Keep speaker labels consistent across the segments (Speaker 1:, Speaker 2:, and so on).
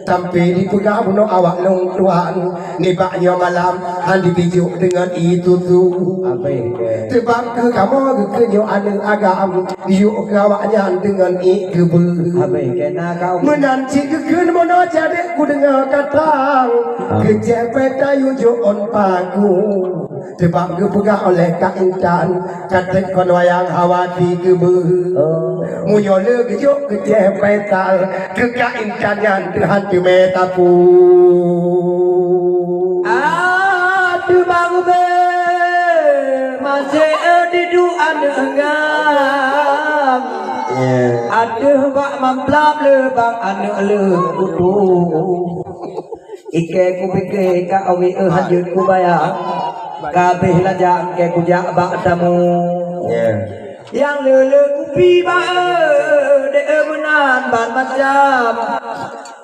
Speaker 1: Sampai di pegawai awak long tuan nibaknya malam handi bijuk dengan itu tu sebab ke kamu ke nyo ada agam yuk kawaknya dengan ikebel menanti ke mono jadi ku dengar katang kecepet ayu jo on paku sebab ke pegawai oleh kaintan katek kon wayang hawati kebe munyole ke jo kecepetan ke kaintan yang hati metapu
Speaker 2: aduh bang be masih di duan enggam aduh bak mamplap le bang anu le kutu ike ku pikir ka awi hajut ku bayang kabeh lajang ke ku jak bak tamu yang lele kupi ba de menan ban macam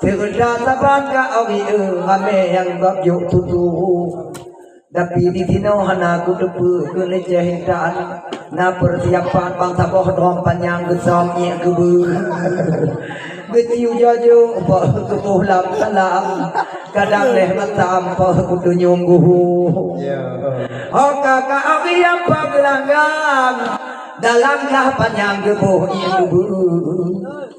Speaker 2: Firda saban ka awi rame yang bab yuk tutu tapi di tino hana ku depu ke lejahitan na persiapan bangsa boh dom panjang gesom ye gebu betiu jojo po ku lam salam kadang leh matam po ku tunyung guhu oh kakak awi yang pagelanggang dalam lah panjang gebu ye gebu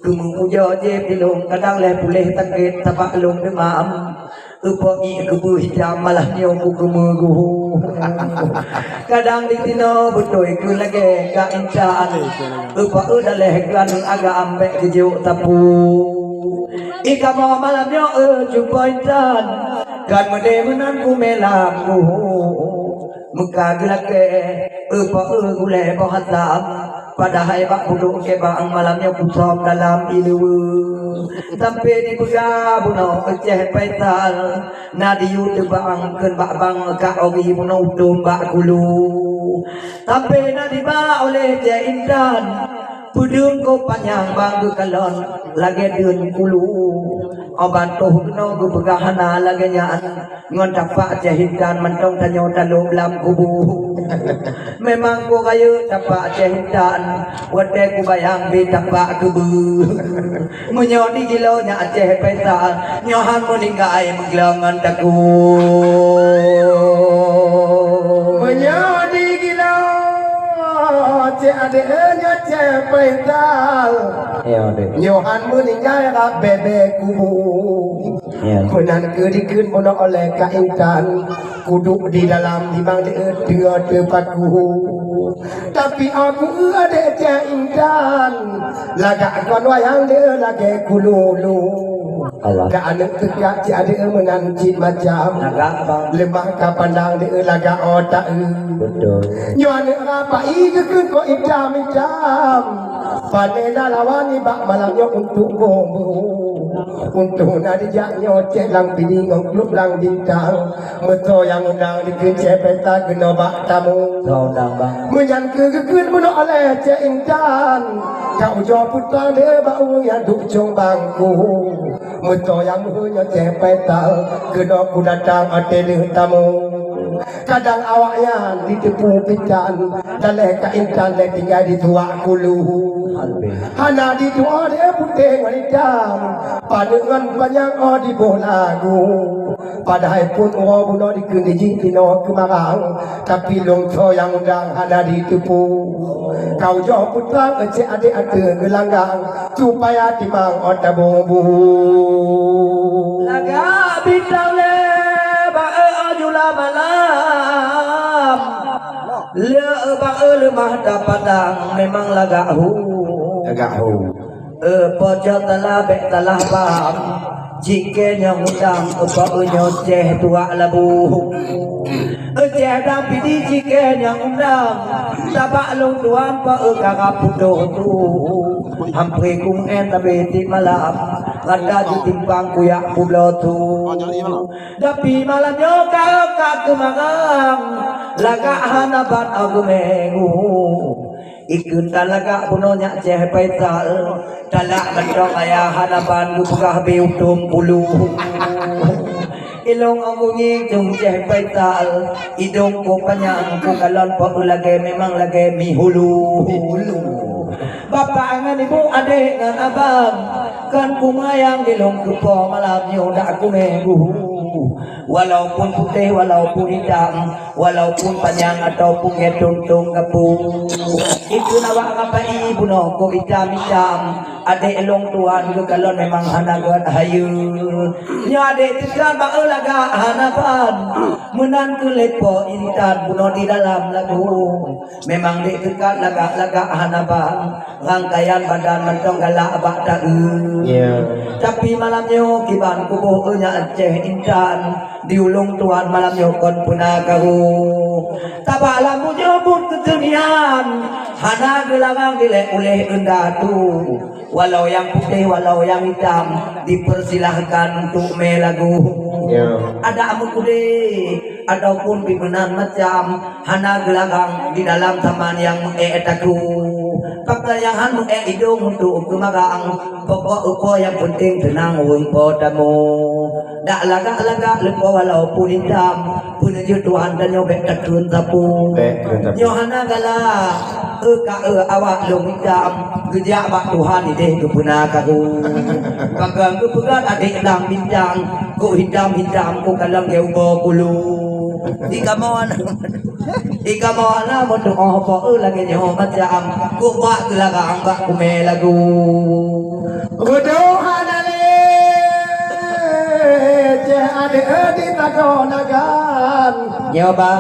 Speaker 2: Kumu joje pilung kadang leh pulih takit tapak lung demam upo i kubu hijam malah nyong kumu kadang di tino butoy ku lagi ka incan upo udah leh kan agak ambek kejuk tapu ika mau malam yo jumpa incan kan mede menan ku melamku muka gelake upo gule bohatam padahal bak buduk ke bang malamnya pusom dalam ilu sampai di pega buno keceh petal na di yude bang ken bak bang ka ogi buno udum bak kulu sampai na di ba oleh je indan pudung ko panjang bang ke kalon lagi dun kulu obat toh no ku pegahana lagi nyaan ngon dapat jahitan mentong tanyo talung lam kubu memang ku kayu dapat jahitan wate ku bayang di dapat kubu menyoni gilonya aceh peta nyohan meninggai menggelangan taku
Speaker 1: menyoni gilo adanya cepetal nyohan meninggal rap bebek kubu kunan kedikun mono oleh kaintan kuduk di dalam dimang dia tempatku tapi aku ada caintan lagak kon wayang dia lagi kululu Gak ada tegak si ada menanci macam lemah kapandang dia lagak otak nyon apa ike kun ko idam panena lawani bak malangnya untuk bombo untuk nadi jaknya cek lang bini ngok lang bintang meto yang undang di kece peta kena bak tamu menyan kekun muno oleh cek intan kau jawab putang dia bau yang duk jong bangku meto yang muhnya cek peta kena ku datang ate tamu kadang awaknya ditepu pincan daleh ka intan le tinggal di tua kulu hana di tua dia putih ngalidam panengan panjang oh di bolagu padahal pun oh buno di kendijing kino kemarang tapi long so yang undang hana ditepu kau jauh putra ece adik ate gelanggang supaya timang otak bombu
Speaker 2: laga bintang le malam le bang lemah dapadang memang lagahu pojok telah bek telah bang jike nyong udang apa nyoceh tua labu ceh dang pidi jike nyong udang tabak long tuan pa kakak pudoh tu hampir kung tabe ti malam ada ditimpang kuyak pulau tu tapi malamnya kau kak kemangang laga hanaban aku mengu ikut talaga punonya ceh petal talak bentong ayah hanaban gupukah beudum puluh ilong ang nging ceh petal idong ko kanyang ko kalon pa ulage memang lage mi hulu bapak ngan ibu adik ngan abang kan ku mayang di long kepo malam nyo dak ku menggu. Walaupun putih, walaupun hitam, walaupun panjang ataupun ngetung-tung kepu. Itu nawa ngapa ibu no ko hitam-hitam. Adik elong tuan ke kalau memang hanagat hayu. Nya adik tekan ba laga hanapan. Menan ke lepo intan buno di dalam lagu. Memang dek tekan laga hanapan. Rangkaian badan mentong galak bak tak. Tapi malamnya kiban kubuh nya Aceh Intan diulung tuan malamnya kon punah karu tabak lampu nyebut kecernian hana gelangang dilek oleh endatu walau yang putih walau yang hitam dipersilahkan untuk melagu ada amu kude ataupun pimpinan macam hana gelangang di dalam taman yang etaku pakaian hidung untuk kemagang pokok upo yang penting tenang untuk tamu dak lagak lepo walaupun hitam punya Tuhan dan nyobek takun tapu nyohana gala awak long hitam gejak bak Tuhan ide kepuna karu kagang kepegat adik lang bintang ku hitam ku kalang geubo kulu Ika mana mo tu apa lagi nyo macam ku bak gelagang bak kume lagu
Speaker 1: Uduhan ale je ade di tagonagan
Speaker 2: nyoba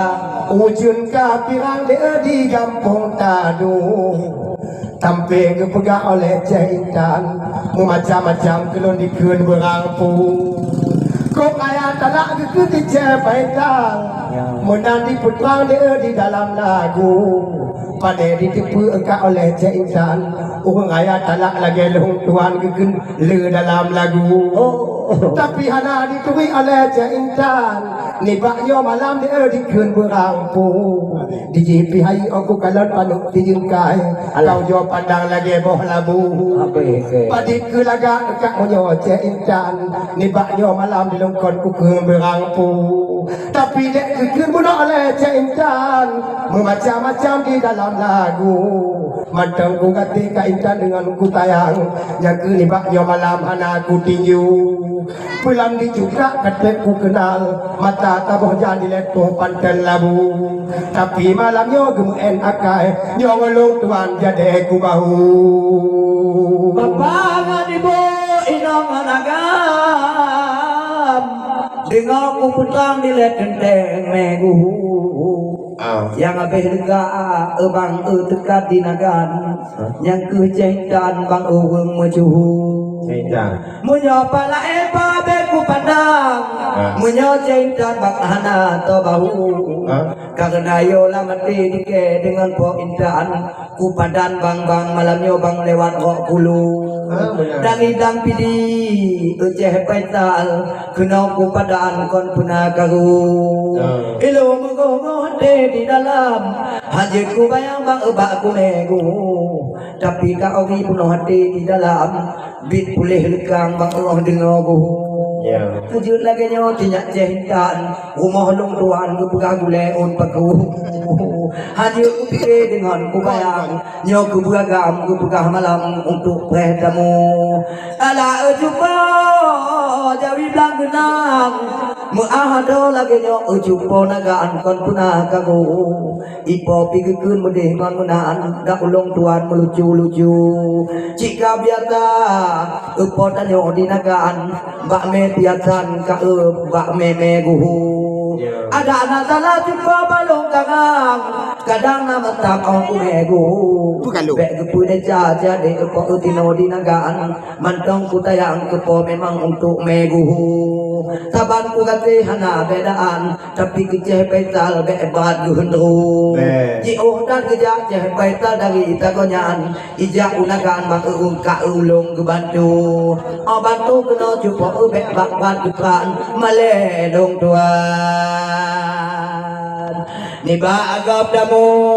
Speaker 1: ujun ka pirang de di kampung tadu tampe kepegak oleh jahitan macam-macam kelon dikeun berangpu kok ayat talak ke cepaitan menanti putrang dia di dalam lagu pada ditipu engkau oleh jahitan ayat talak lagi long tuan keken le dalam lagu tapi hana ditui oleh jahitan ni bakyo malam dia dikeun berangpu di jipi hai aku kalan panuk tijengkai kau jo pandang lagi boh labu padik ke laga kak monyo jahitan ni bakyo malam di longkon ku keun berangpu tapi dek keken bunuh oleh jahitan memacam-macam di dalam lagu mantang ku gati ka intan dengan ku tayang yang ke ni bakyo malam hana ku tinju pulang di juga katek ku kenal mata taboh jadi letuh pantel labu tapi malamnya gemen akai nyolong tuan jadi ku bahu
Speaker 2: bapak ibu inong anagam dengar ku putang di let genteng megu yang abeh lega bang tekat di nagan yang kejahitan bang uweng majuhu menyapa lae babe ku pandang menyojahitan bang hana to bahu karena yo lamati dike dengan po intan ku padan bang malamnya bang lewat rok bulu dan idang pidi ujeh petal kena ku padan kon punah karu ilo mengongo di dalam hajat ku bayang bang ebak ku nego tapi kau ri penuh hati di dalam bit pulih lekang bang Allah dengar ku Kejut lagi nyo tinyak jahitan rumah long tuan ku pegah guleon paku hajat ku pikir dengan ku bayang nyo ku beragam ku pegah malam untuk pertamu ala jumpa jawi blang genang muahado lagi nyo jumpa nagaan kon punah kagu ipo pikirkeun medeh mangunan dak ulung tuan melucu-lucu jika biasa upot anyo di nagaan bak me piatan ka bak me guhu ada anak salah jumpa balong kangang kadang nama tak aku megu bek gepu de jaja de upo utino di nagaan mantong ku tayang kepo memang untuk meguhu saban ku kate hana bedaan tapi keceh petal bebat gendru ji dan kejak ceh petal dari tagonyan ijak unagan bak ka ulung gebantu bantu kena cupo bek bak bat kepan male dong tuan ni ba agap damu